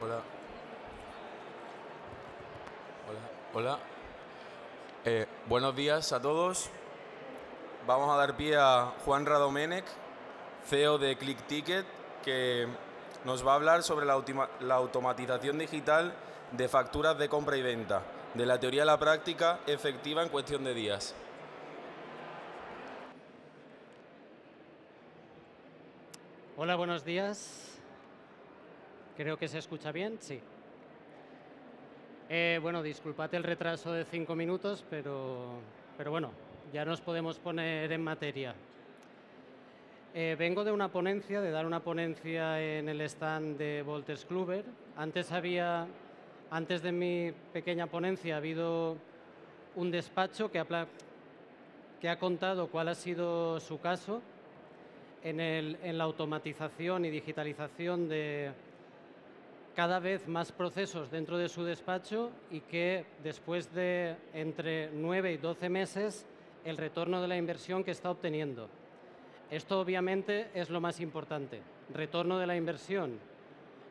Hola. Hola. Buenos días a todos. Vamos a dar pie a Juan Radomenech, CEO de ClickTicket, que nos va a hablar sobre la automatización digital de facturas de compra y venta, de la teoría a la práctica, efectiva en cuestión de días. Hola, buenos días. Creo que se escucha bien, sí. Bueno, disculpad el retraso de 5 minutos, pero bueno, ya nos podemos poner en materia. Vengo de una ponencia, de dar una ponencia en el stand de Wolters Kluwer. Antes de mi pequeña ponencia ha habido un despacho que ha contado cuál ha sido su caso en la automatización y digitalización de cada vez más procesos dentro de su despacho y que después de entre 9 y 12 meses el retorno de la inversión que está obteniendo. Esto obviamente es lo más importante, retorno de la inversión,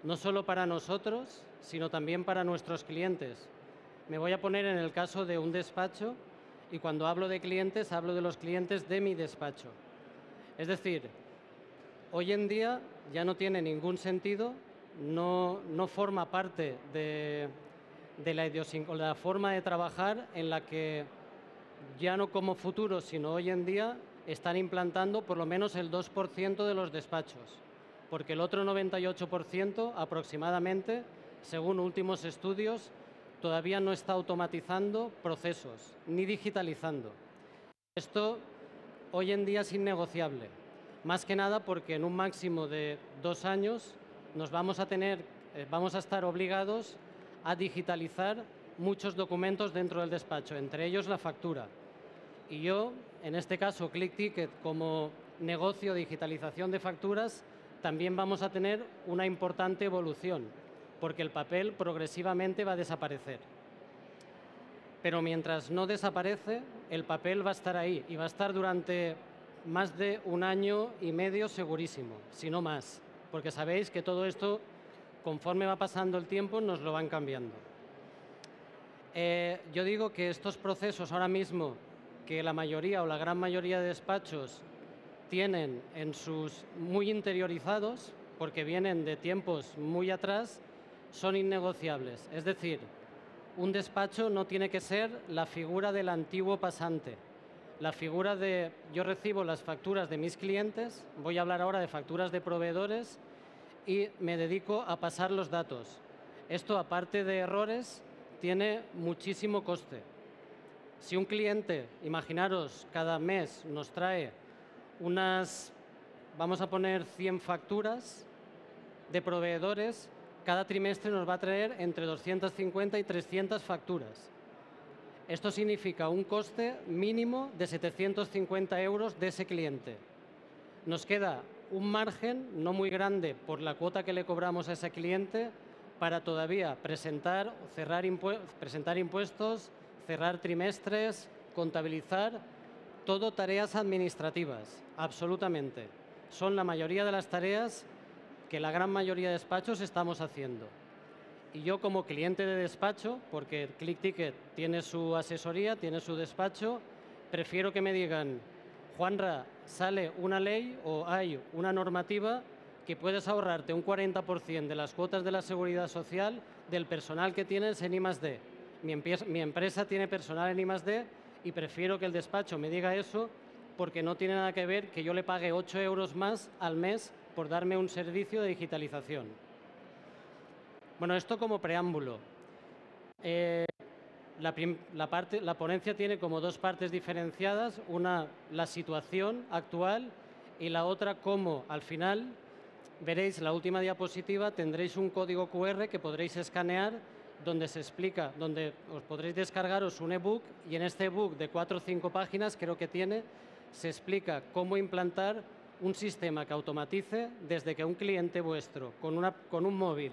no solo para nosotros, sino también para nuestros clientes. Me voy a poner en el caso de un despacho y cuando hablo de clientes, hablo de los clientes de mi despacho. Es decir, hoy en día ya no tiene ningún sentido, no forma parte de la forma de trabajar en la que ya no como futuro, sino hoy en día están implantando por lo menos el 2% de los despachos, porque el otro 98% aproximadamente, según últimos estudios, todavía no está automatizando procesos ni digitalizando. Esto hoy en día es innegociable, más que nada porque en un máximo de 2 años vamos a estar obligados a digitalizar muchos documentos dentro del despacho, entre ellos la factura. Y yo, en este caso, ClickTicket, como negocio de digitalización de facturas, también vamos a tener una importante evolución, porque el papel progresivamente va a desaparecer. Pero mientras no desaparece, el papel va a estar ahí y va a estar durante más de 1 año y medio segurísimo, si no más, porque sabéis que todo esto, conforme va pasando el tiempo, nos lo van cambiando. Yo digo que estos procesos ahora mismo, que la mayoría o la gran mayoría de despachos tienen muy interiorizados, porque vienen de tiempos muy atrás, son innegociables. Es decir, un despacho no tiene que ser la figura del antiguo pasante. La figura de yo recibo las facturas de mis clientes, voy a hablar ahora de facturas de proveedores y me dedico a pasar los datos. Esto, aparte de errores, tiene muchísimo coste. Si un cliente, imaginaros, cada mes nos trae vamos a poner 100 facturas de proveedores, cada trimestre nos va a traer entre 250 y 300 facturas. Esto significa un coste mínimo de 750 euros de ese cliente. Nos queda un margen no muy grande por la cuota que le cobramos a ese cliente para todavía presentar impuestos, cerrar trimestres, contabilizar, todo tareas administrativas, absolutamente. Son la mayoría de las tareas que la gran mayoría de despachos estamos haciendo. Y yo, como cliente de despacho, porque ClickTicket tiene su asesoría, tiene su despacho, prefiero que me digan: Juanra, sale una ley o hay una normativa que puedes ahorrarte un 40% de las cuotas de la Seguridad Social del personal que tienes en I+D. Mi empresa tiene personal en I+D y prefiero que el despacho me diga eso, porque no tiene nada que ver que yo le pague 8 euros más al mes por darme un servicio de digitalización. Bueno, esto como preámbulo. La ponencia tiene como 2 partes diferenciadas, una la situación actual y la otra cómo al final veréis la última diapositiva, tendréis un código QR que podréis escanear donde se explica, donde os podréis descargaros un ebook y en este ebook de 4 o 5 páginas creo que se explica cómo implantar un sistema que automatice desde que un cliente vuestro con un móvil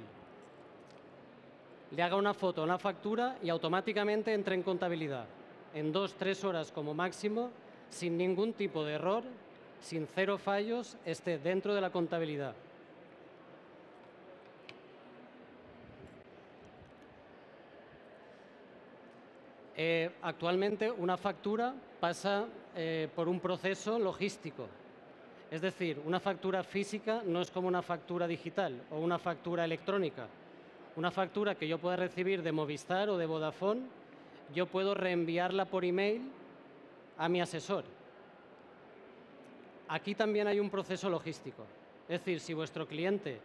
le haga una foto a una factura y automáticamente entre en contabilidad. En 2-3 horas como máximo, sin ningún tipo de error, sin 0 fallos, esté dentro de la contabilidad. Actualmente una factura pasa por un proceso logístico. Es decir, una factura física no es como una factura digital o una factura electrónica. Una factura que yo pueda recibir de Movistar o de Vodafone, yo puedo reenviarla por email a mi asesor. Aquí también hay un proceso logístico. Es decir, si vuestro cliente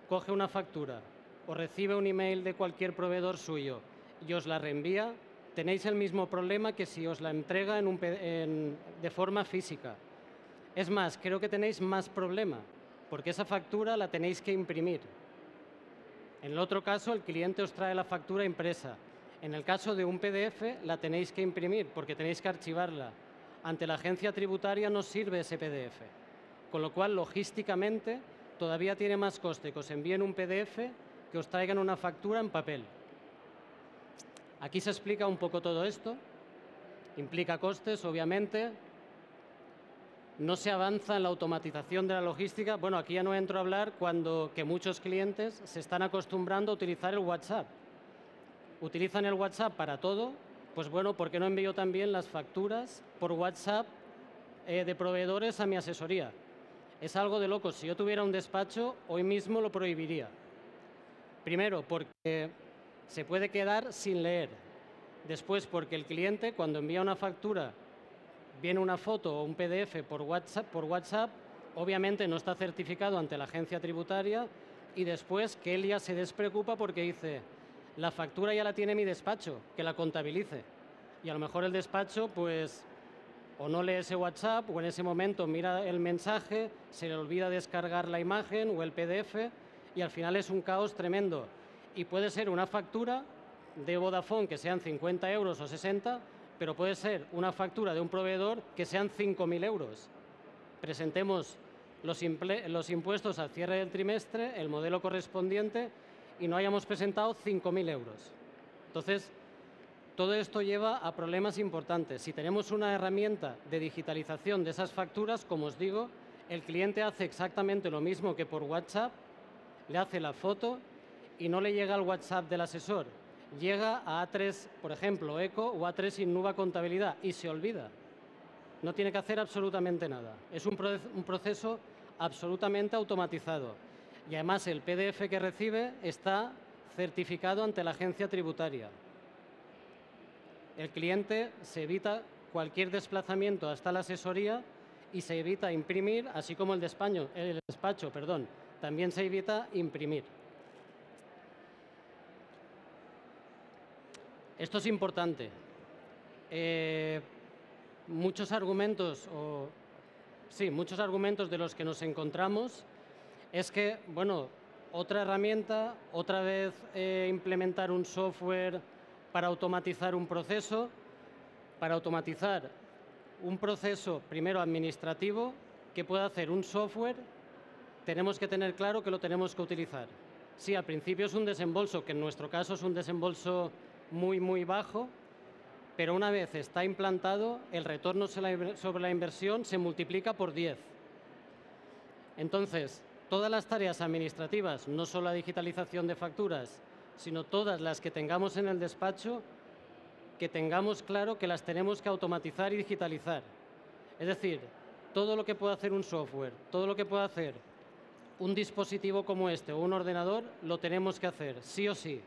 coge una factura o recibe un email de cualquier proveedor suyo y os la reenvía, tenéis el mismo problema que si os la entrega de forma física. Es más, creo que tenéis más problema, porque esa factura la tenéis que imprimir. En el otro caso, el cliente os trae la factura impresa. En el caso de un PDF, la tenéis que imprimir, porque tenéis que archivarla. Ante la agencia tributaria no sirve ese PDF. Con lo cual, logísticamente, todavía tiene más coste que os envíen un PDF que os traigan una factura en papel. Aquí se explica un poco todo esto. Implica costes, obviamente. No se avanza en la automatización de la logística. Bueno, aquí ya no entro a hablar que muchos clientes se están acostumbrando a utilizar el WhatsApp. Utilizan el WhatsApp para todo. Pues bueno, ¿por qué no envío también las facturas por WhatsApp de proveedores a mi asesoría? Es algo de locos. Si yo tuviera un despacho, hoy mismo lo prohibiría. Primero, porque se puede quedar sin leer. Después, porque el cliente, cuando envía una factura, viene una foto o un PDF por WhatsApp, obviamente no está certificado ante la agencia tributaria, y después que él ya se despreocupa porque dice, la factura ya la tiene mi despacho, que la contabilice. Y a lo mejor el despacho, pues, o no lee ese WhatsApp, o en ese momento mira el mensaje, se le olvida descargar la imagen o el PDF, y al final es un caos tremendo. Y puede ser una factura de Vodafone que sean 50 euros o 60, pero puede ser una factura de un proveedor que sean 5.000 euros. Presentemos los impuestos al cierre del trimestre, el modelo correspondiente, y no hayamos presentado 5.000 euros. Entonces, todo esto lleva a problemas importantes. Si tenemos una herramienta de digitalización de esas facturas, como os digo, el cliente hace exactamente lo mismo que por WhatsApp, le hace la foto y no le llega al WhatsApp del asesor. Llega a A3, por ejemplo, ECO o A3 Innuba Contabilidad y se olvida. No tiene que hacer absolutamente nada. Es un proceso absolutamente automatizado. Y además el PDF que recibe está certificado ante la agencia tributaria. El cliente se evita cualquier desplazamiento hasta la asesoría y se evita imprimir, así como el despacho, también se evita imprimir. Esto es importante. Muchos argumentos de los que nos encontramos es que, bueno, otra herramienta, otra vez implementar un software para automatizar un proceso. Para automatizar un proceso, primero administrativo, que pueda hacer un software, tenemos que tener claro que lo tenemos que utilizar. Sí, al principio es un desembolso, que en nuestro caso es un desembolso muy, muy bajo, pero una vez está implantado, el retorno sobre la inversión se multiplica por 10. Entonces, todas las tareas administrativas, no solo la digitalización de facturas, sino todas las que tengamos en el despacho, que tengamos claro que las tenemos que automatizar y digitalizar. Es decir, todo lo que pueda hacer un software, todo lo que pueda hacer un dispositivo como este o un ordenador, lo tenemos que hacer, sí o sí.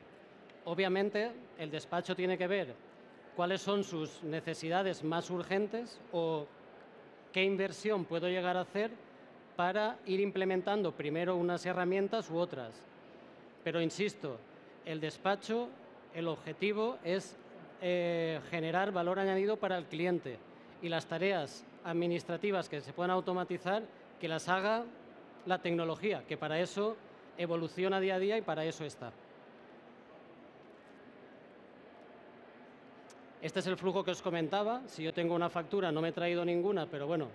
Obviamente, el despacho tiene que ver cuáles son sus necesidades más urgentes o qué inversión puedo llegar a hacer para ir implementando primero unas herramientas u otras. Pero insisto, el despacho, el objetivo es generar valor añadido para el cliente y las tareas administrativas que se puedan automatizar, que las haga la tecnología, que para eso evoluciona día a día y para eso está. Este es el flujo que os comentaba. Si yo tengo una factura, no me he traído ninguna, pero bueno,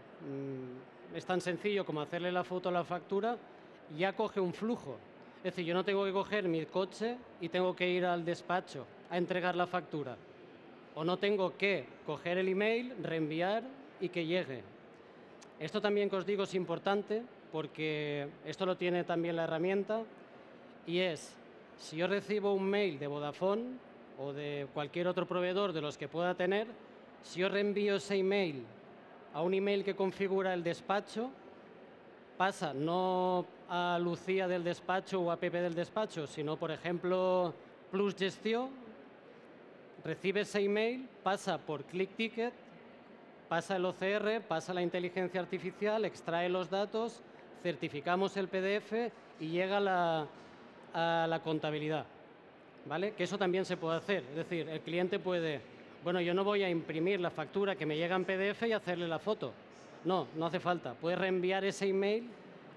es tan sencillo como hacerle la foto a la factura, ya coge un flujo. Es decir, yo no tengo que coger mi coche y tengo que ir al despacho a entregar la factura. O no tengo que coger el email, reenviar y que llegue. Esto también que os digo es importante porque esto lo tiene también la herramienta y es, si yo recibo un mail de Vodafone, o de cualquier otro proveedor de los que pueda tener, si yo reenvío ese email a un email que configura el despacho, pasa no a Lucía del despacho o a Pepe del despacho, sino, por ejemplo, Plus Gestió, recibe ese email, pasa por ClickTicket, pasa el OCR, pasa la inteligencia artificial, extrae los datos, certificamos el PDF y llega a la contabilidad, ¿vale? Que eso también se puede hacer. Es decir, el cliente puede, bueno, yo no voy a imprimir la factura que me llega en PDF y hacerle la foto. No, no hace falta. Puede reenviar ese email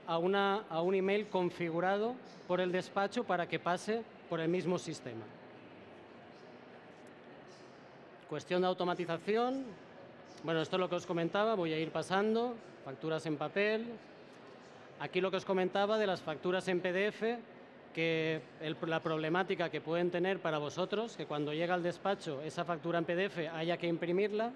a un email configurado por el despacho para que pase por el mismo sistema. Cuestión de automatización. Bueno, esto es lo que os comentaba, voy a ir pasando. Facturas en papel. Aquí lo que os comentaba de las facturas en PDF, que la problemática que pueden tener para vosotros, que cuando llega al despacho esa factura en PDF haya que imprimirla.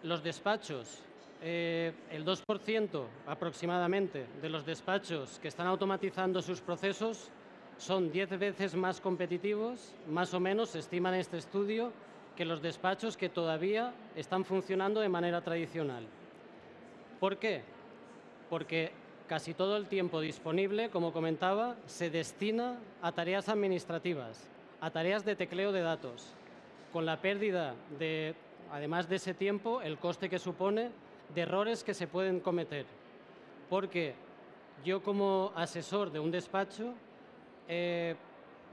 Los despachos, el 2% aproximadamente de los despachos que están automatizando sus procesos son 10 veces más competitivos, más o menos, se estima en este estudio, que los despachos que todavía están funcionando de manera tradicional. ¿Por qué? Porque casi todo el tiempo disponible, como comentaba, se destina a tareas administrativas, a tareas de tecleo de datos, con la pérdida de, además de ese tiempo, el coste que supone de errores que se pueden cometer. Porque yo, como asesor de un despacho,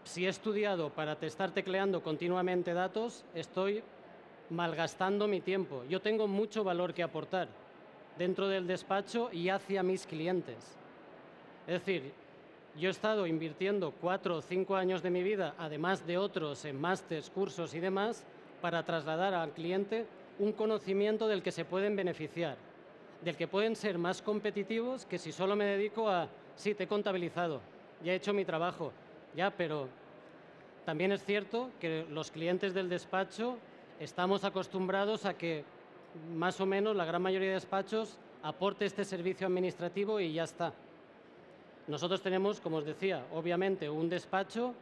si he estudiado para estar tecleando continuamente datos, estoy malgastando mi tiempo. Yo tengo mucho valor que aportar dentro del despacho y hacia mis clientes. Es decir, yo he estado invirtiendo 4 o 5 años de mi vida, además de otros en másters, cursos y demás, para trasladar al cliente un conocimiento del que se pueden beneficiar, del que pueden ser más competitivos que si solo me dedico a, sí, te he contabilizado, ya he hecho mi trabajo, ya, pero también es cierto que los clientes del despacho estamos acostumbrados a que más o menos la gran mayoría de despachos aporte este servicio administrativo y ya está. Nosotros tenemos, como os decía, obviamente un despacho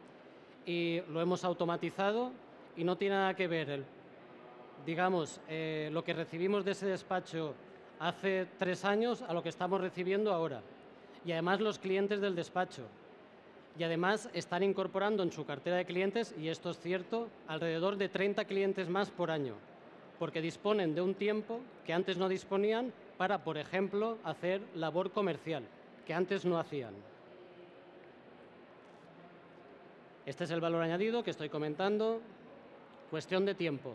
y lo hemos automatizado y no tiene nada que ver, digamos, lo que recibimos de ese despacho hace 3 años a lo que estamos recibiendo ahora. Y además los clientes del despacho. Y además están incorporando en su cartera de clientes, y esto es cierto, alrededor de 30 clientes más por año, porque disponen de un tiempo que antes no disponían para, por ejemplo, hacer labor comercial, que antes no hacían. Este es el valor añadido que estoy comentando. Cuestión de tiempo.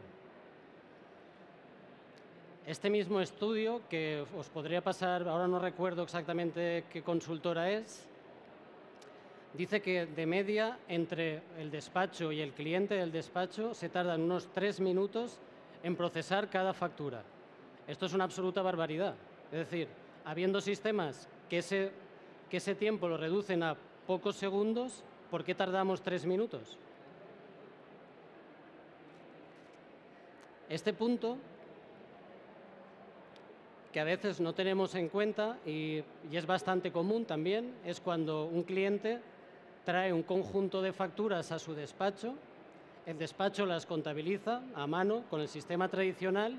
Este mismo estudio, que os podría pasar, ahora no recuerdo exactamente qué consultora es, dice que de media entre el despacho y el cliente del despacho se tardan unos 3 minutos en procesar cada factura. Esto es una absoluta barbaridad. Es decir, habiendo sistemas que ese tiempo lo reducen a pocos segundos, ¿por qué tardamos 3 minutos? Este punto, que a veces no tenemos en cuenta y es bastante común también, es cuando un cliente trae un conjunto de facturas a su despacho, el despacho las contabiliza a mano con el sistema tradicional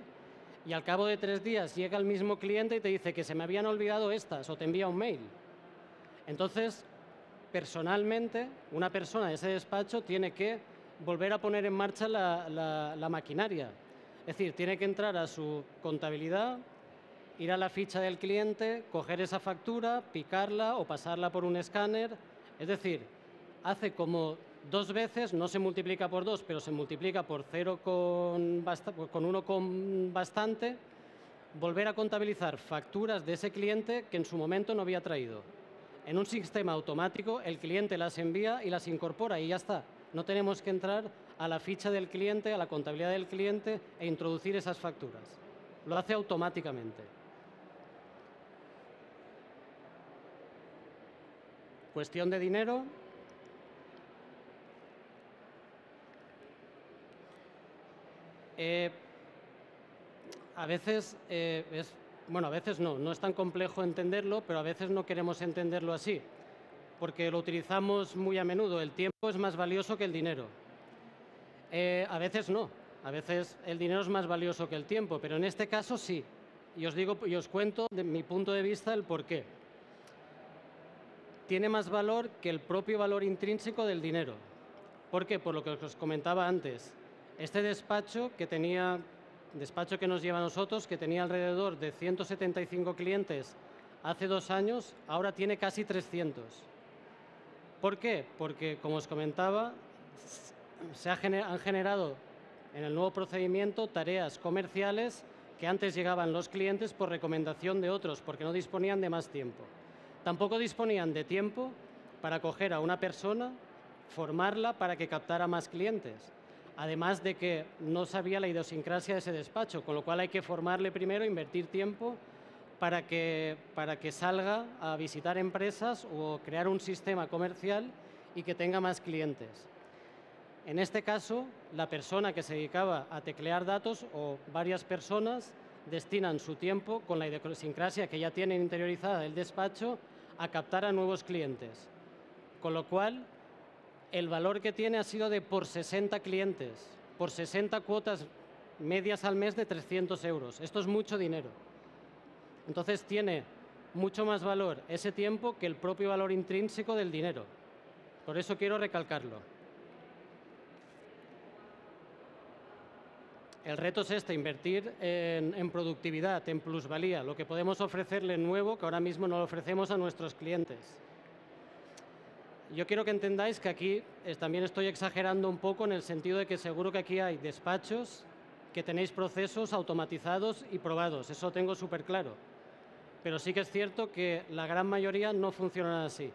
y al cabo de 3 días llega el mismo cliente y te dice que se me habían olvidado estas o te envía un mail. Entonces, personalmente, una persona de ese despacho tiene que volver a poner en marcha la maquinaria. Es decir, tiene que entrar a su contabilidad, ir a la ficha del cliente, coger esa factura, picarla o pasarla por un escáner. Es decir, hace como 2 veces, no se multiplica por 2, pero se multiplica por 0 con 1 con bastante, volver a contabilizar facturas de ese cliente que en su momento no había traído. En un sistema automático, el cliente las envía y las incorpora y ya está. No tenemos que entrar a la ficha del cliente, a la contabilidad del cliente e introducir esas facturas. Lo hace automáticamente. Cuestión de dinero. A veces bueno, a veces no es tan complejo entenderlo, pero a veces no queremos entenderlo así. porque lo utilizamos muy a menudo. El tiempo es más valioso que el dinero. A veces no. A veces el dinero es más valioso que el tiempo, pero en este caso sí. Y os cuento de mi punto de vista el por qué. Tiene más valor que el propio valor intrínseco del dinero. ¿Por qué? Por lo que os comentaba antes. Este despacho que nos lleva a nosotros, que tenía alrededor de 175 clientes hace 2 años, ahora tiene casi 300. ¿Por qué? Porque, como os comentaba, han generado en el nuevo procedimiento tareas comerciales que antes llegaban los clientes por recomendación de otros, porque no disponían de más tiempo. Tampoco disponían de tiempo para coger a una persona, formarla para que captara más clientes. Además de que no sabía la idiosincrasia de ese despacho, con lo cual hay que formarle primero, invertir tiempo para que salga a visitar empresas o crear un sistema comercial y que tenga más clientes. En este caso, la persona que se dedicaba a teclear datos o varias personas destinan su tiempo con la idiosincrasia que ya tienen interiorizada del despacho a captar a nuevos clientes. Con lo cual, el valor que tiene ha sido de por 60 clientes, por 60 cuotas medias al mes de 300 euros. Esto es mucho dinero. Entonces tiene mucho más valor ese tiempo que el propio valor intrínseco del dinero. Por eso quiero recalcarlo. El reto es invertir en productividad, en plusvalía, lo que podemos ofrecerle nuevo que ahora mismo no lo ofrecemos a nuestros clientes. Yo quiero que entendáis que aquí también estoy exagerando un poco en el sentido de que seguro que aquí hay despachos que tenéis procesos automatizados y probados, eso lo tengo súper claro. Pero sí que es cierto que la gran mayoría no funcionan así.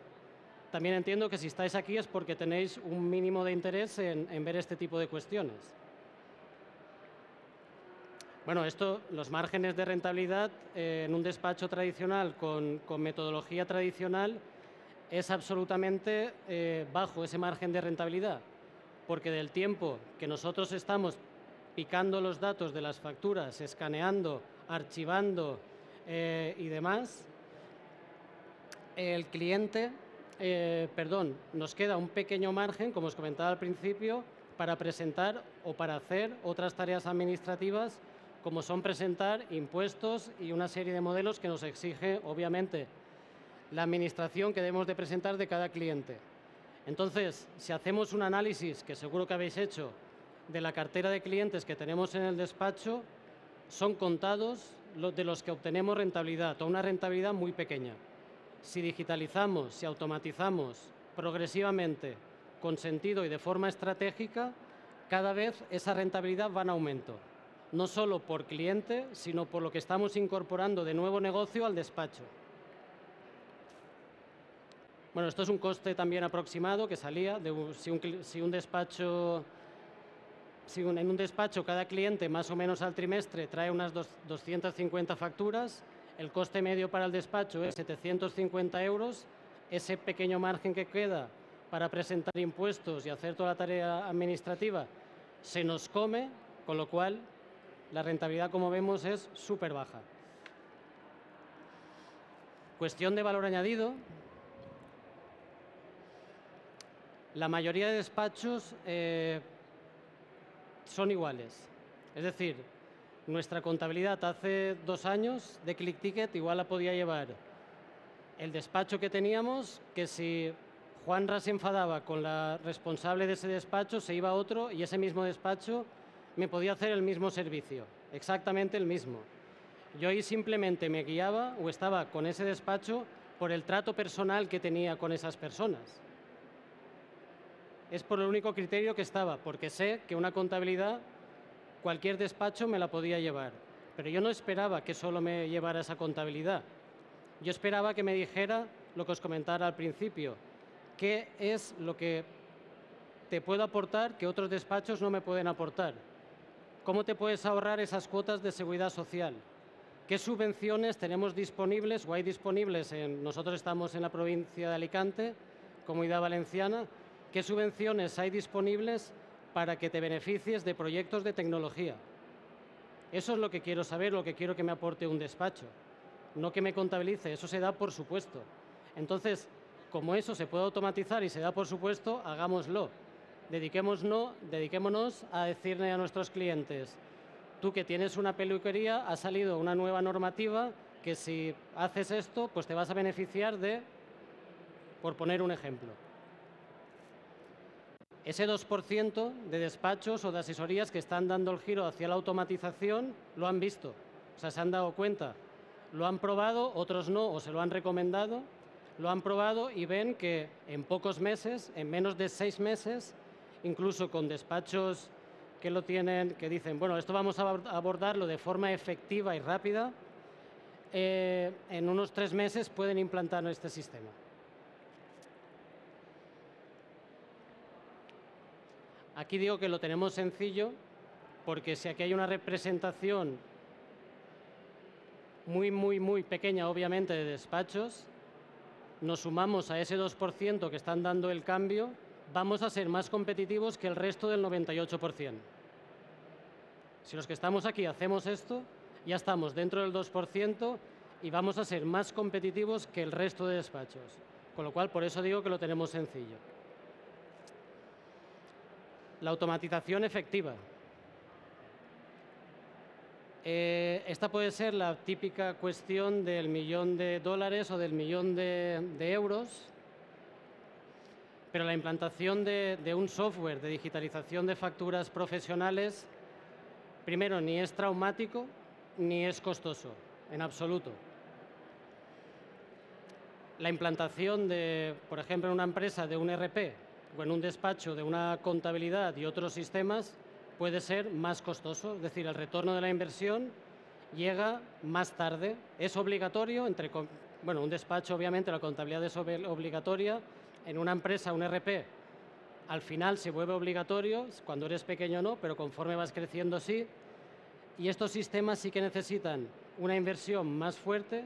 También entiendo que si estáis aquí es porque tenéis un mínimo de interés en ver este tipo de cuestiones. Bueno, los márgenes de rentabilidad en un despacho tradicional con metodología tradicional es absolutamente bajo ese margen de rentabilidad, porque del tiempo que nosotros estamos picando los datos de las facturas, escaneando, archivando y demás, el cliente, nos queda un pequeño margen, como os comentaba al principio, para presentar o para hacer otras tareas administrativas, como son presentar impuestos y una serie de modelos que nos exige, obviamente, la administración que debemos de presentar de cada cliente. Entonces, si hacemos un análisis, que seguro que habéis hecho, de la cartera de clientes que tenemos en el despacho, son contados de los que obtenemos rentabilidad, o una rentabilidad muy pequeña. Si digitalizamos, si automatizamos progresivamente, con sentido y de forma estratégica, cada vez esa rentabilidad va en aumento. No solo por cliente, sino por lo que estamos incorporando de nuevo negocio al despacho. Bueno, esto es un coste también aproximado que salía de en un despacho cada cliente más o menos al trimestre trae unas 250 facturas, el coste medio para el despacho es 750 euros, ese pequeño margen que queda para presentar impuestos y hacer toda la tarea administrativa se nos come, con lo cual la rentabilidad, como vemos, es súper baja. Cuestión de valor añadido. La mayoría de despachos son iguales. Es decir, nuestra contabilidad hace 2 años de ClickTicket igual la podía llevar el despacho que teníamos, que si Juanra se enfadaba con la responsable de ese despacho, se iba a otro y ese mismo despacho me podía hacer el mismo servicio, exactamente el mismo. Yo ahí simplemente me guiaba o estaba con ese despacho por el trato personal que tenía con esas personas. Es por el único criterio que estaba, porque sé que una contabilidad cualquier despacho me la podía llevar. Pero yo no esperaba que solo me llevara esa contabilidad. Yo esperaba que me dijera lo que os comentara al principio, qué es lo que te puedo aportar que otros despachos no me pueden aportar. ¿Cómo te puedes ahorrar esas cuotas de seguridad social? ¿Qué subvenciones tenemos disponibles o hay disponibles? Nosotros estamos en la provincia de Alicante, Comunidad Valenciana. ¿Qué subvenciones hay disponibles para que te beneficies de proyectos de tecnología? Eso es lo que quiero saber, lo que quiero que me aporte un despacho. No que me contabilice, eso se da por supuesto. Entonces, Como eso se puede automatizar y se da por supuesto, hagámoslo. Dediquémonos a decirle a nuestros clientes, tú que tienes una peluquería, ha salido una nueva normativa que si haces esto, pues te vas a beneficiar de, por poner un ejemplo. Ese 2% de despachos o de asesorías que están dando el giro hacia la automatización lo han visto, o sea, se han dado cuenta. Lo han probado, otros no, o se lo han recomendado, lo han probado y ven que en pocos meses, en menos de 6 meses, incluso con despachos que lo tienen, que dicen, bueno, esto vamos a abordarlo de forma efectiva y rápida, en unos 3 meses pueden implantar este sistema. Aquí digo que lo tenemos sencillo porque si aquí hay una representación muy pequeña, obviamente, de despachos, nos sumamos a ese 2% que están dando el cambio, vamos a ser más competitivos que el resto del 98%. Si los que estamos aquí hacemos esto, ya estamos dentro del 2% y vamos a ser más competitivos que el resto de despachos. Con lo cual, por eso digo que lo tenemos sencillo. La automatización efectiva. Esta puede ser la típica cuestión del $1.000.000 o del millón de euros, pero la implantación de un software de digitalización de facturas profesionales, primero, ni es traumático ni es costoso, en absoluto. La implantación de, por ejemplo, en una empresa de un ERP o en un despacho de una contabilidad y otros sistemas puede ser más costoso, es decir, el retorno de la inversión llega más tarde. Es obligatorio, un despacho obviamente la contabilidad es obligatoria, en una empresa, un ERP, al final se vuelve obligatorio, cuando eres pequeño no, pero conforme vas creciendo sí, y estos sistemas sí que necesitan una inversión más fuerte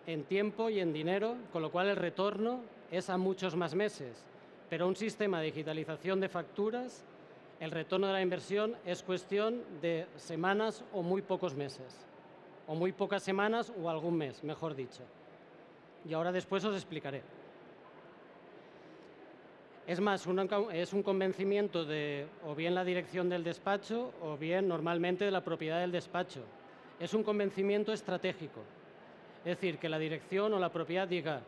en tiempo y en dinero, con lo cual el retorno es a muchos más meses. Pero un sistema de digitalización de facturas, el retorno de la inversión es cuestión de semanas o muy pocos meses, o muy pocas semanas o algún mes, mejor dicho. Y ahora después os explicaré. Es más, es un convencimiento de o bien la dirección del despacho o bien normalmente de la propiedad del despacho. Es un convencimiento estratégico. Es decir, que la dirección o la propiedad diga,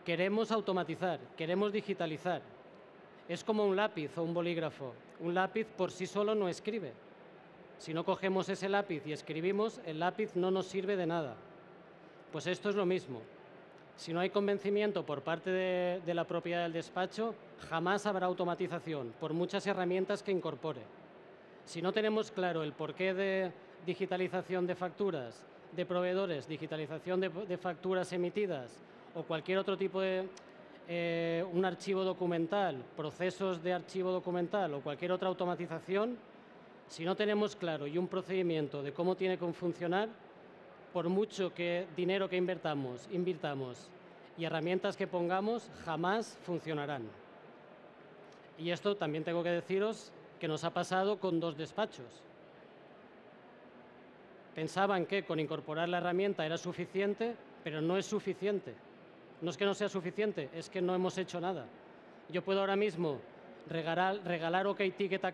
queremos automatizar, queremos digitalizar. Es como un lápiz o un bolígrafo. Un lápiz por sí solo no escribe. Si no cogemos ese lápiz y escribimos, el lápiz no nos sirve de nada. Pues esto es lo mismo. Si no hay convencimiento por parte de la propiedad del despacho, jamás habrá automatización, por muchas herramientas que incorpore. Si no tenemos claro el porqué de digitalización de facturas, de proveedores, digitalización de facturas emitidas o cualquier otro tipo de un archivo documental, procesos de archivo documental o cualquier otra automatización, si no tenemos claro y un procedimiento de cómo tiene que funcionar, por mucho dinero que invirtamos y herramientas que pongamos, jamás funcionarán. Y esto también tengo que deciros que nos ha pasado con 2 despachos. Pensaban que con incorporar la herramienta era suficiente, pero no es suficiente. No es que no sea suficiente, es que no hemos hecho nada. Yo puedo ahora mismo regalar ClickTicket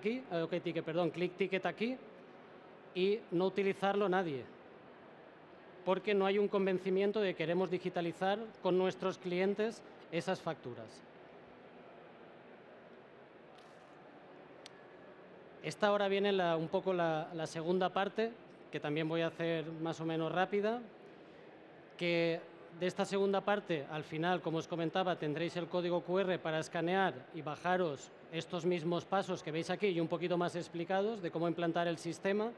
aquí y no utilizarlo nadie, porque no hay un convencimiento de que queremos digitalizar con nuestros clientes esas facturas. Esta ahora viene un poco la segunda parte, que también voy a hacer más o menos rápida, que de esta segunda parte, al final, como os comentaba, tendréis el código QR para escanear y bajaros estos mismos pasos que veis aquí y un poquito más explicados de cómo implantar el sistema.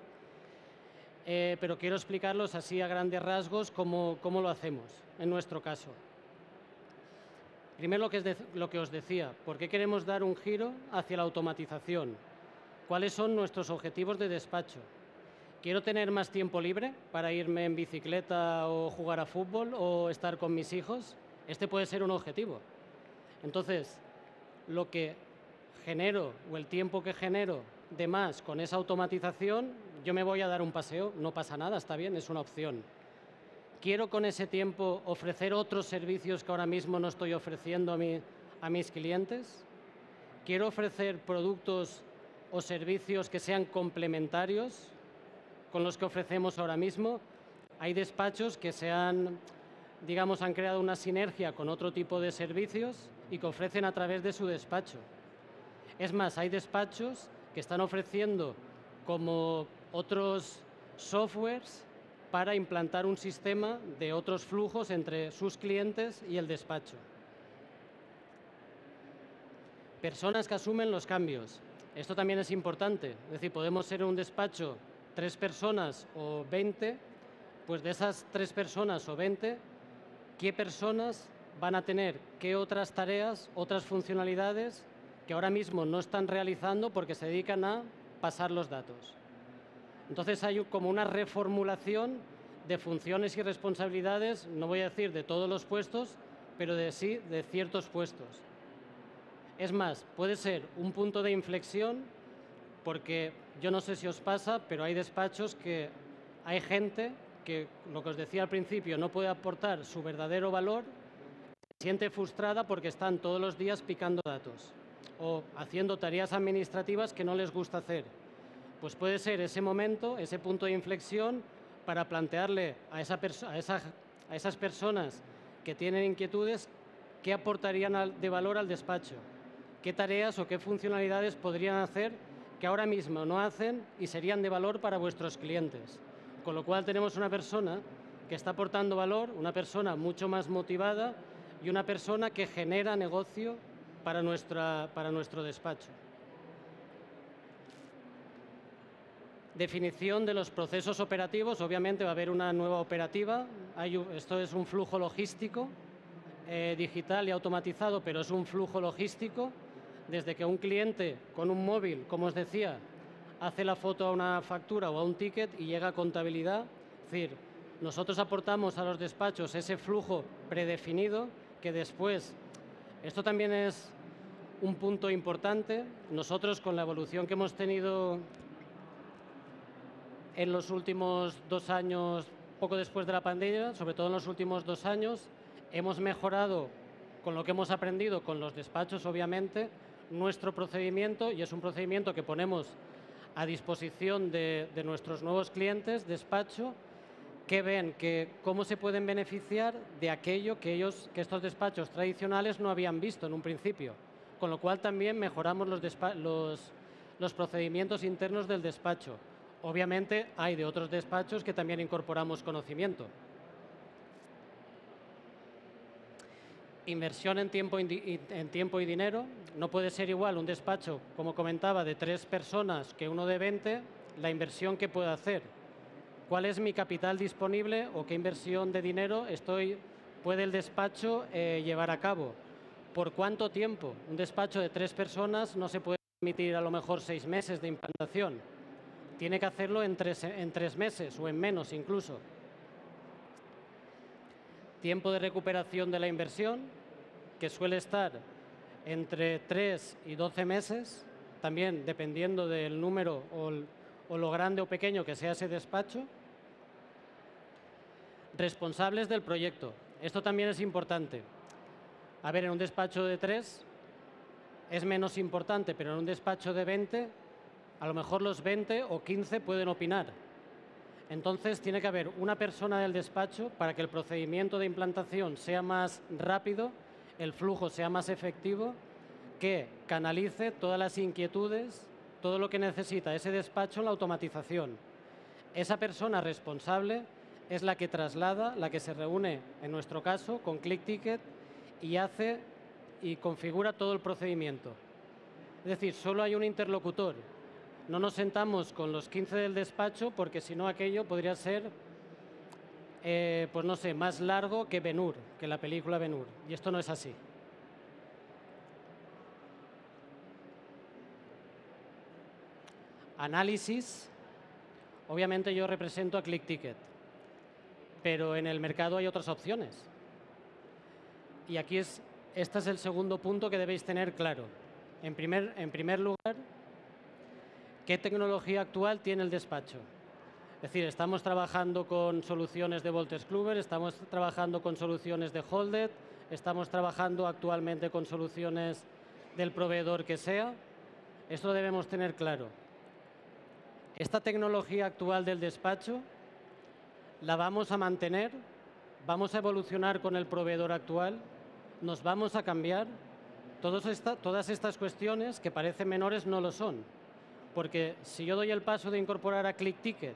Pero quiero explicarlos así a grandes rasgos cómo lo hacemos en nuestro caso. Primero lo que os decía, ¿por qué queremos dar un giro hacia la automatización? ¿Cuáles son nuestros objetivos de despacho? ¿Quiero tener más tiempo libre para irme en bicicleta o jugar a fútbol o estar con mis hijos? Este puede ser un objetivo. Entonces, lo que genero o el tiempo que genero de más con esa automatización, yo me voy a dar un paseo, no pasa nada, está bien, es una opción. quiero con ese tiempo ofrecer otros servicios que ahora mismo no estoy ofreciendo a mis clientes. Quiero ofrecer productos o servicios que sean complementarios con los que ofrecemos ahora mismo. Hay despachos que han creado una sinergia con otro tipo de servicios y que ofrecen a través de su despacho. Es más, hay despachos que están ofreciendo como otros softwares para implantar un sistema de otros flujos entre sus clientes y el despacho. Personas que asumen los cambios. Esto también es importante. Es decir, podemos ser un despacho 3 personas o 20, pues de esas 3 personas o 20, ¿qué personas van a tener qué otras tareas, otras funcionalidades que ahora mismo no están realizando porque se dedican a pasar los datos? Entonces hay como una reformulación de funciones y responsabilidades, no voy a decir de todos los puestos, pero sí de ciertos puestos. Es más, puede ser un punto de inflexión porque yo no sé si os pasa, pero hay despachos que hay gente que, lo que os decía al principio, no puede aportar su verdadero valor, se siente frustrada porque están todos los días picando datos o haciendo tareas administrativas que no les gusta hacer. Pues puede ser ese momento, ese punto de inflexión para plantearle a esas personas que tienen inquietudes qué aportarían de valor al despacho, qué tareas o qué funcionalidades podrían hacer que ahora mismo no hacen y serían de valor para vuestros clientes. Con lo cual tenemos una persona que está aportando valor, una persona mucho más motivada y una persona que genera negocio para nuestro despacho. Definición de los procesos operativos. Obviamente va a haber una nueva operativa. Esto es un flujo logístico digital y automatizado, pero es un flujo logístico. Desde que un cliente con un móvil, como os decía, hace la foto a una factura o a un ticket y llega a contabilidad. Es decir, nosotros aportamos a los despachos ese flujo predefinido que después, esto también es un punto importante. Nosotros, con la evolución que hemos tenido en los últimos 2 años, poco después de la pandemia, sobre todo en los últimos 2 años, hemos mejorado con lo que hemos aprendido con los despachos, obviamente, nuestro procedimiento, y es un procedimiento que ponemos a disposición de nuestros nuevos clientes, despacho, que ven cómo se pueden beneficiar de aquello que estos despachos tradicionales no habían visto en un principio. Con lo cual también mejoramos los procedimientos internos del despacho. Obviamente hay de otros despachos que también incorporamos conocimiento. Inversión en tiempo y dinero. No puede ser igual un despacho, como comentaba, de 3 personas que uno de 20, la inversión que puedo hacer. ¿Cuál es mi capital disponible o qué inversión de dinero puede el despacho llevar a cabo? ¿Por cuánto tiempo? Un despacho de 3 personas no se puede permitir a lo mejor 6 meses de implantación. Tiene que hacerlo en 3 meses o en menos incluso. Tiempo de recuperación de la inversión, que suele estar entre 3 y 12 meses, también dependiendo del número o lo grande o pequeño que sea ese despacho. Responsables del proyecto. Esto también es importante. A ver, en un despacho de 3 es menos importante, pero en un despacho de 20, a lo mejor los 20 o 15 pueden opinar. Entonces tiene que haber una persona del despacho para que el procedimiento de implantación sea más rápido, el flujo sea más efectivo, que canalice todas las inquietudes, todo lo que necesita ese despacho en la automatización. Esa persona responsable es la que traslada, la que se reúne, en nuestro caso, con ClickTicket y hace y configura todo el procedimiento. Es decir, solo hay un interlocutor. No nos sentamos con los 15 del despacho porque si no aquello podría ser, pues no sé, más largo que Ben-Hur, que la película Ben-Hur. Y esto no es así. Análisis. Obviamente yo represento a ClickTicket, pero en el mercado hay otras opciones. Y aquí este es el segundo punto que debéis tener claro. En primer lugar, ¿qué tecnología actual tiene el despacho? Es decir, estamos trabajando con soluciones de Wolters Kluwer, estamos trabajando con soluciones de Holded, estamos trabajando actualmente con soluciones del proveedor que sea. Esto lo debemos tener claro. Esta tecnología actual del despacho la vamos a mantener, vamos a evolucionar con el proveedor actual, nos vamos a cambiar. Todas estas cuestiones que parecen menores no lo son, porque si yo doy el paso de incorporar a ClickTicket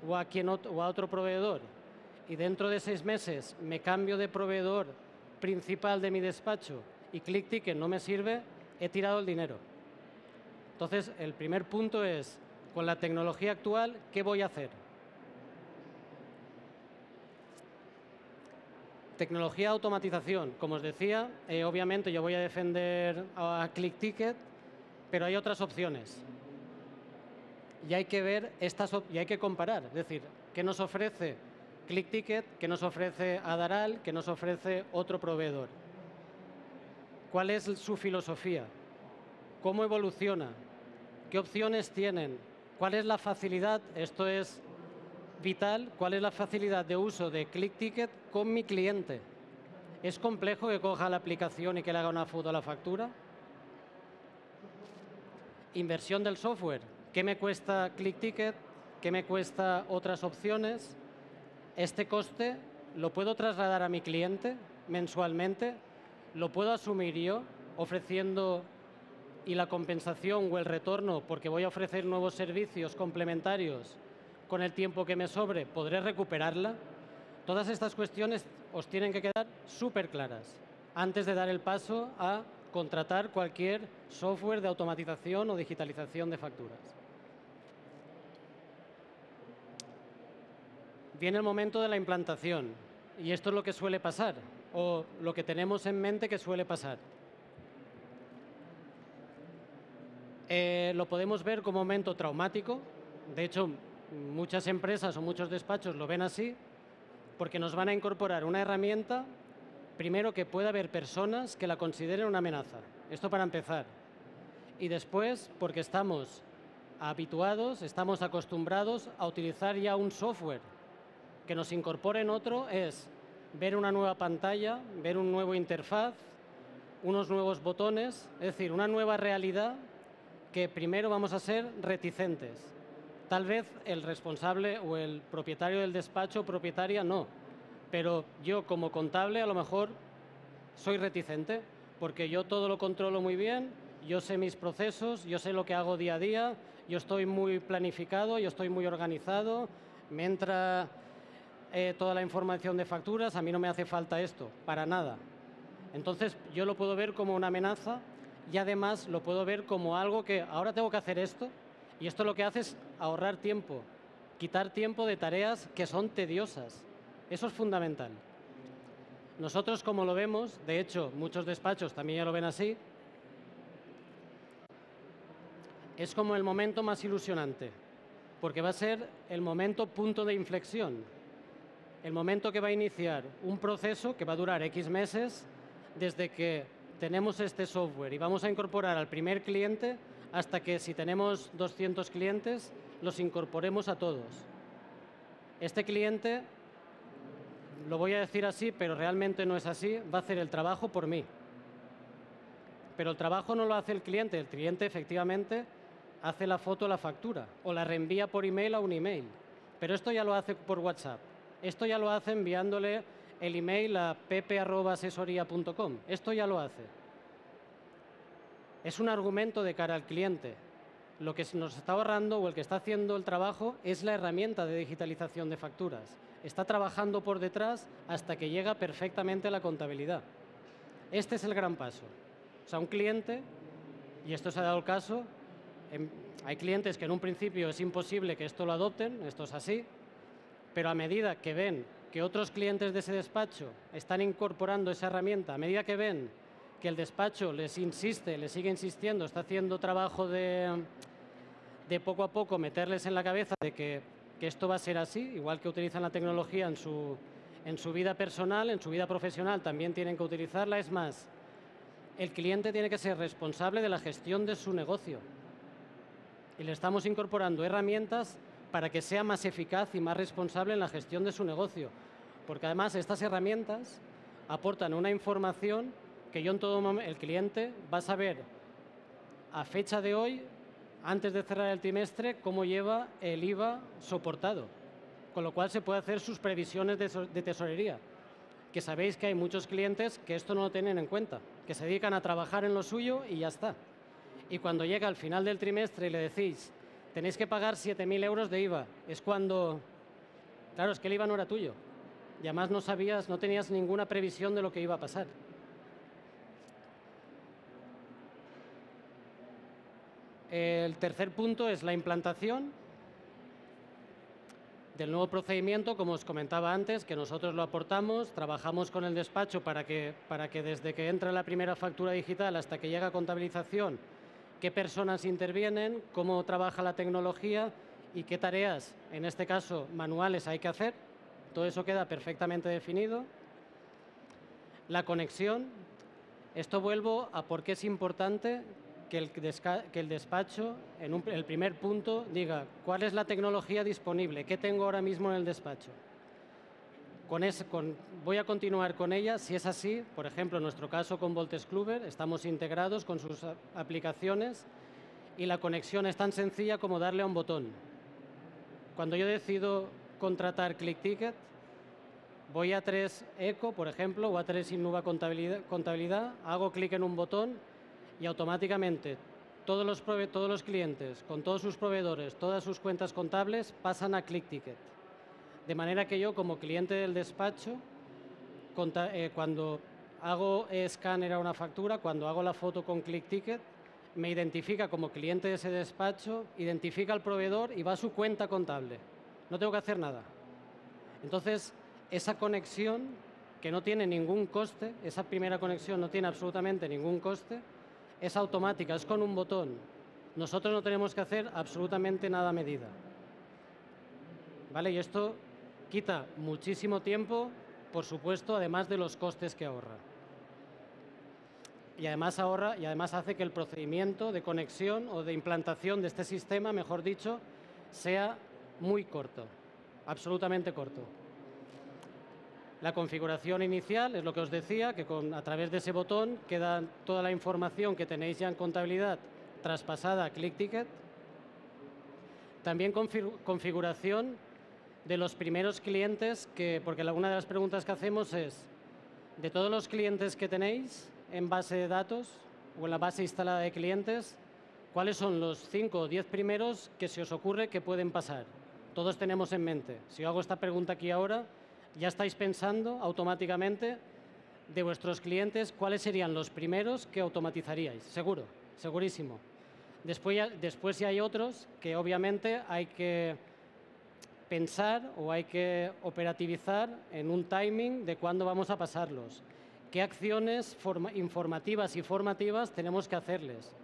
o a otro proveedor y dentro de 6 meses me cambio de proveedor principal de mi despacho y ClickTicket no me sirve, he tirado el dinero. Entonces, el primer punto es, con la tecnología actual, ¿qué voy a hacer? Tecnología de automatización. Como os decía, obviamente yo voy a defender a ClickTicket, pero hay otras opciones. Y hay que ver y hay que comparar. Es decir, ¿qué nos ofrece ClickTicket? ¿Qué nos ofrece Adaral? ¿Qué nos ofrece otro proveedor? ¿Cuál es su filosofía? ¿Cómo evoluciona? ¿Qué opciones tienen? ¿Cuál es la facilidad? Esto es vital. ¿Cuál es la facilidad de uso de ClickTicket con mi cliente? ¿Es complejo que coja la aplicación y que le haga una foto a la factura? Inversión del software. ¿Qué me cuesta ClickTicket? ¿Qué me cuesta otras opciones? Este coste lo puedo trasladar a mi cliente mensualmente, lo puedo asumir yo ofreciendo y la compensación o el retorno porque voy a ofrecer nuevos servicios complementarios con el tiempo que me sobre, podré recuperarla. Todas estas cuestiones os tienen que quedar súper claras antes de dar el paso a contratar cualquier software de automatización o digitalización de facturas. Viene el momento de la implantación y esto es lo que suele pasar o lo que tenemos en mente que suele pasar. Lo podemos ver como un momento traumático. De hecho, muchas empresas o muchos despachos lo ven así porque nos van a incorporar una herramienta, primero que pueda haber personas que la consideren una amenaza. Esto para empezar. Y después porque estamos habituados, estamos acostumbrados a utilizar ya un software. Que nos incorporen otro es ver una nueva pantalla, ver un nuevo interfaz, unos nuevos botones, es decir, una nueva realidad que primero vamos a ser reticentes. Tal vez el responsable o el propietario del despacho o propietaria no, pero yo como contable a lo mejor soy reticente porque yo todo lo controlo muy bien, yo sé mis procesos, yo sé lo que hago día a día, yo estoy muy planificado, yo estoy muy organizado, me entra toda la información de facturas, a mí no me hace falta esto, para nada. Entonces yo lo puedo ver como una amenaza y además lo puedo ver como algo que ahora tengo que hacer esto y esto lo que hace es ahorrar tiempo, quitar tiempo de tareas que son tediosas. Eso es fundamental. Nosotros como lo vemos, de hecho muchos despachos también ya lo ven así, es como el momento más ilusionante, porque va a ser el momento punto de inflexión. El momento que va a iniciar un proceso que va a durar X meses desde que tenemos este software y vamos a incorporar al primer cliente hasta que si tenemos 200 clientes los incorporemos a todos. Este cliente, lo voy a decir así, pero realmente no es así, va a hacer el trabajo por mí. Pero el trabajo no lo hace el cliente efectivamente hace la foto a la factura o la reenvía por email a un email. Pero esto ya lo hace por WhatsApp. Esto ya lo hace enviándole el email a pepe@asesoría.com. Esto ya lo hace. Es un argumento de cara al cliente. Lo que nos está ahorrando o el que está haciendo el trabajo es la herramienta de digitalización de facturas. Está trabajando por detrás hasta que llega perfectamente a la contabilidad. Este es el gran paso. O sea, un cliente, y esto se ha dado el caso, hay clientes que en un principio es imposible que esto lo adopten, esto es así, pero a medida que ven que otros clientes de ese despacho están incorporando esa herramienta, a medida que ven que el despacho les insiste, les sigue insistiendo, está haciendo trabajo de poco a poco meterles en la cabeza de que esto va a ser así, igual que utilizan la tecnología en su vida personal, en su vida profesional, también tienen que utilizarla. Es más, el cliente tiene que ser responsable de la gestión de su negocio. Y le estamos incorporando herramientas para que sea más eficaz y más responsable en la gestión de su negocio. Porque además estas herramientas aportan una información que yo en todo momento, el cliente va a saber a fecha de hoy, antes de cerrar el trimestre, cómo lleva el IVA soportado. Con lo cual se puede hacer sus previsiones de tesorería. Que sabéis que hay muchos clientes que esto no lo tienen en cuenta, que se dedican a trabajar en lo suyo y ya está. Y cuando llega al final del trimestre y le decís, tenéis que pagar 7.000 euros de IVA, es cuando, claro, es que el IVA no era tuyo. Y además no sabías, no tenías ninguna previsión de lo que iba a pasar. El tercer punto es la implantación del nuevo procedimiento, como os comentaba antes, que nosotros lo aportamos, trabajamos con el despacho para que desde que entra la primera factura digital hasta que llega a contabilización, qué personas intervienen, cómo trabaja la tecnología y qué tareas, en este caso manuales, hay que hacer. Todo eso queda perfectamente definido. La conexión. Esto vuelvo a por qué es importante que el despacho, en el primer punto, diga cuál es la tecnología disponible, qué tengo ahora mismo en el despacho. Voy a continuar con ella. Si es así, por ejemplo, en nuestro caso con Wolters Kluwer, estamos integrados con sus aplicaciones y la conexión es tan sencilla como darle a un botón. Cuando yo decido contratar ClickTicket, voy a 3 Eco, por ejemplo, o a 3 Innuba Contabilidad, hago clic en un botón y automáticamente todos los clientes, con todos sus proveedores, todas sus cuentas contables, pasan a ClickTicket. De manera que yo, como cliente del despacho, cuando hago escáner a una factura, cuando hago la foto con ClickTicket, me identifica como cliente de ese despacho, identifica al proveedor y va a su cuenta contable. No tengo que hacer nada. Entonces, esa conexión, que no tiene ningún coste, esa primera conexión no tiene absolutamente ningún coste, es automática, es con un botón. Nosotros no tenemos que hacer absolutamente nada a medida. ¿Vale? Y esto quita muchísimo tiempo, por supuesto, además de los costes que ahorra. Y además hace que el procedimiento de conexión o de implantación de este sistema, mejor dicho, sea muy corto, absolutamente corto. La configuración inicial es lo que os decía, que a través de ese botón queda toda la información que tenéis ya en contabilidad traspasada a ClickTicket. También configuración de los primeros clientes, porque una de las preguntas que hacemos es, de todos los clientes que tenéis en base de datos o en la base instalada de clientes, ¿cuáles son los 5 o 10 primeros que se os ocurre que pueden pasar? Todos tenemos en mente. Si yo hago esta pregunta aquí ahora, ya estáis pensando automáticamente de vuestros clientes cuáles serían los primeros que automatizaríais. Seguro, segurísimo. Después ya hay otros que obviamente hay que pensar o hay que operativizar en un timing de cuándo vamos a pasarlos. ¿Qué acciones informativas y formativas tenemos que hacerles?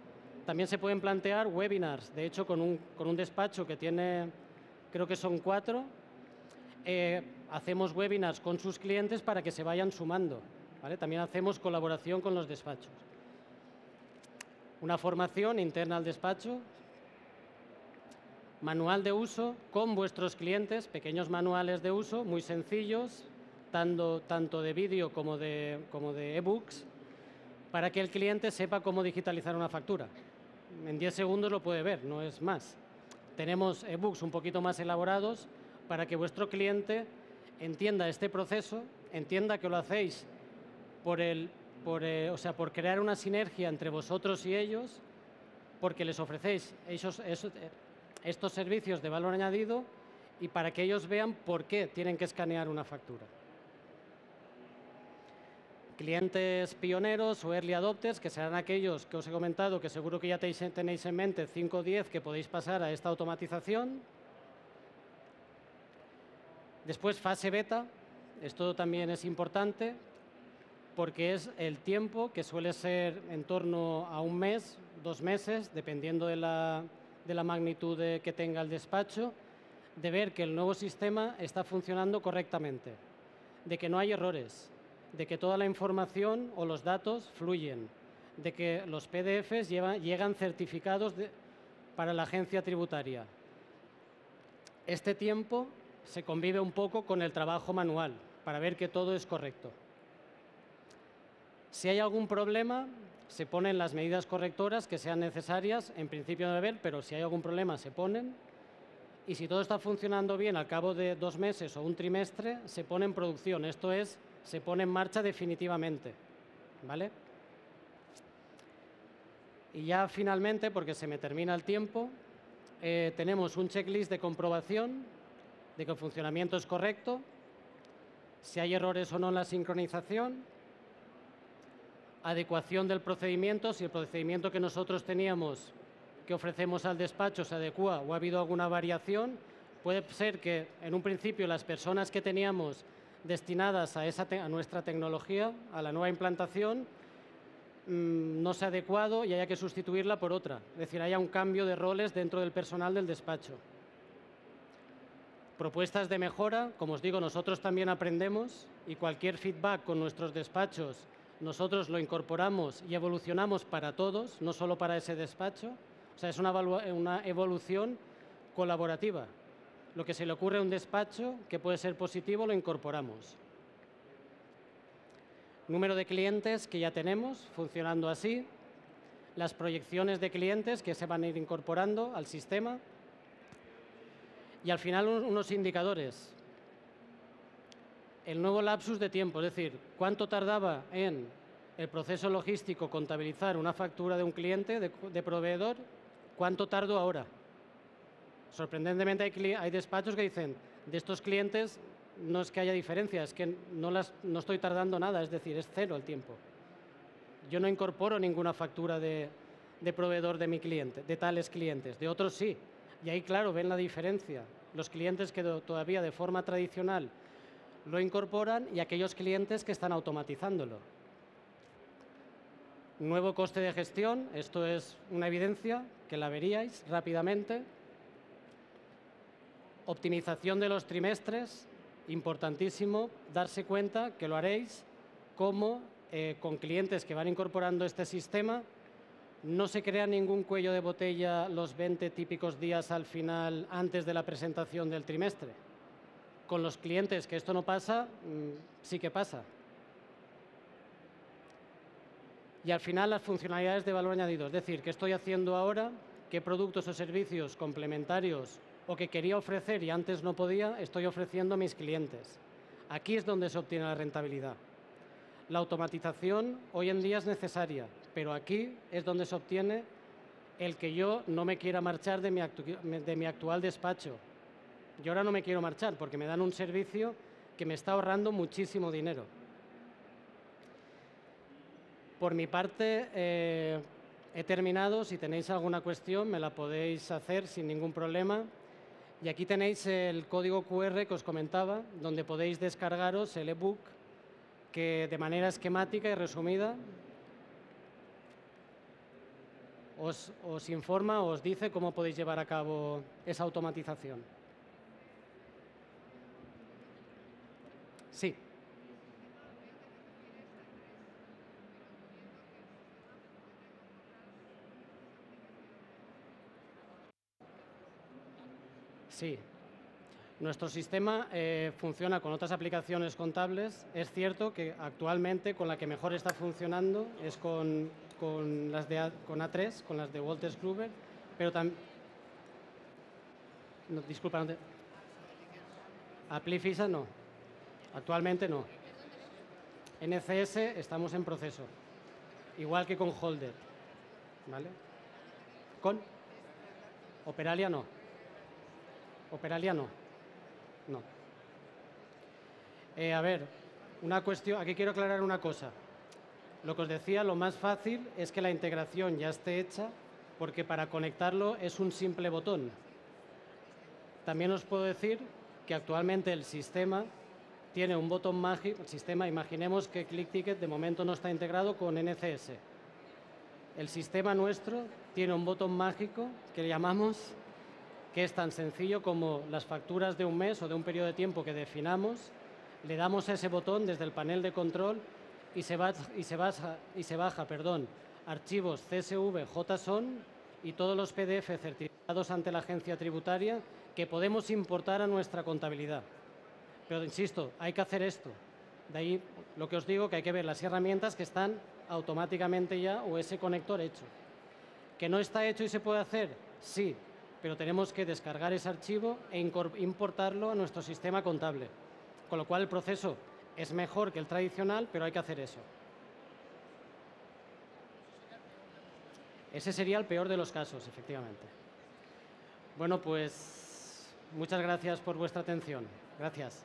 También se pueden plantear webinars. De hecho, con un despacho que tiene, creo que son 4, hacemos webinars con sus clientes para que se vayan sumando, ¿vale? También hacemos colaboración con los despachos. Una formación interna al despacho, manual de uso con vuestros clientes, pequeños manuales de uso muy sencillos, tanto de vídeo como de ebooks, para que el cliente sepa cómo digitalizar una factura. En 10 segundos lo puede ver, no es más. Tenemos ebooks un poquito más elaborados para que vuestro cliente entienda este proceso, entienda que lo hacéis por crear una sinergia entre vosotros y ellos, porque les ofrecéis estos servicios de valor añadido y para que ellos vean por qué tienen que escanear una factura. Clientes pioneros o early adopters, que serán aquellos que os he comentado, que seguro que ya tenéis en mente 5 o 10 que podéis pasar a esta automatización. Después, fase beta. Esto también es importante porque es el tiempo que suele ser en torno a 1 mes, 2 meses, dependiendo de la magnitud que tenga el despacho, de ver que el nuevo sistema está funcionando correctamente, de que no hay errores, de que toda la información o los datos fluyen, de que los PDFs llegan certificados para la agencia tributaria. Este tiempo se convive un poco con el trabajo manual para ver que todo es correcto. Si hay algún problema, se ponen las medidas correctoras que sean necesarias, en principio no debe haber, pero si hay algún problema se ponen. Y si todo está funcionando bien al cabo de 2 meses o un trimestre, se pone en producción. Esto es, se pone en marcha definitivamente, ¿vale? Y ya finalmente, porque se me termina el tiempo, tenemos un checklist de comprobación de que el funcionamiento es correcto, si hay errores o no en la sincronización, adecuación del procedimiento, si el procedimiento que nosotros teníamos que ofrecemos al despacho se adecua o ha habido alguna variación. Puede ser que en un principio las personas que teníamos destinadas a nuestra tecnología, a la nueva implantación, no se ha adecuado y haya que sustituirla por otra. Es decir, haya un cambio de roles dentro del personal del despacho. Propuestas de mejora, como os digo, nosotros también aprendemos y cualquier feedback con nuestros despachos nosotros lo incorporamos y evolucionamos para todos, no solo para ese despacho. O sea, es una evolución colaborativa. Lo que se le ocurre a un despacho que puede ser positivo lo incorporamos. Número de clientes que ya tenemos funcionando así. Las proyecciones de clientes que se van a ir incorporando al sistema. Y al final unos indicadores. El nuevo lapsus de tiempo, es decir, cuánto tardaba en el proceso logístico contabilizar una factura de un cliente, de proveedor, cuánto tardo ahora. Sorprendentemente hay despachos que dicen, de estos clientes no es que haya diferencia, es que no estoy tardando nada, es decir, es cero el tiempo. Yo no incorporo ninguna factura de proveedor de mi cliente, de tales clientes, de otros sí. Y ahí, claro, ven la diferencia. Los clientes que todavía de forma tradicional lo incorporan y aquellos clientes que están automatizándolo. Nuevo coste de gestión, esto es una evidencia que la veríais rápidamente. Optimización de los trimestres, importantísimo darse cuenta que lo haréis como con clientes que van incorporando este sistema. No se crea ningún cuello de botella los 20 típicos días al final antes de la presentación del trimestre. Con los clientes que esto no pasa, sí que pasa. Y al final las funcionalidades de valor añadido, es decir, ¿qué estoy haciendo ahora? ¿Qué productos o servicios complementarios o que quería ofrecer y antes no podía, estoy ofreciendo a mis clientes? Aquí es donde se obtiene la rentabilidad. La automatización hoy en día es necesaria, pero aquí es donde se obtiene el que yo no me quiera marchar de mi actual despacho. Yo ahora no me quiero marchar porque me dan un servicio que me está ahorrando muchísimo dinero. Por mi parte, he terminado. Si tenéis alguna cuestión, me la podéis hacer sin ningún problema. Y aquí tenéis el código QR que os comentaba, donde podéis descargaros el ebook que de manera esquemática y resumida os informa, os dice cómo podéis llevar a cabo esa automatización. Sí. Sí. Nuestro sistema funciona con otras aplicaciones contables. Es cierto que actualmente con la que mejor está funcionando es con A3, con las de Wolters Kluwer, pero también... No, disculpa, Amplifisa no. Actualmente no. NCS estamos en proceso, igual que con Holder, ¿vale? Con Operalia no. Operalia no. No. A ver, una cuestión, aquí quiero aclarar una cosa. Lo que os decía, lo más fácil es que la integración ya esté hecha, porque para conectarlo es un simple botón. También os puedo decir que actualmente el sistema tiene un botón mágico. El sistema, imaginemos que ClickTicket de momento no está integrado con NCS. El sistema nuestro tiene un botón mágico que le llamamos, que es tan sencillo como las facturas de un mes o de un periodo de tiempo que definamos, le damos a ese botón desde el panel de control y se baja archivos CSV JSON y todos los PDF certificados ante la agencia tributaria que podemos importar a nuestra contabilidad. Pero, insisto, hay que hacer esto. De ahí lo que os digo, que hay que ver las herramientas que están automáticamente ya o ese conector hecho. ¿Que no está hecho y se puede hacer? Sí, pero tenemos que descargar ese archivo e importarlo a nuestro sistema contable. Con lo cual el proceso es mejor que el tradicional, pero hay que hacer eso. Ese sería el peor de los casos, efectivamente. Bueno, pues muchas gracias por vuestra atención. Gracias.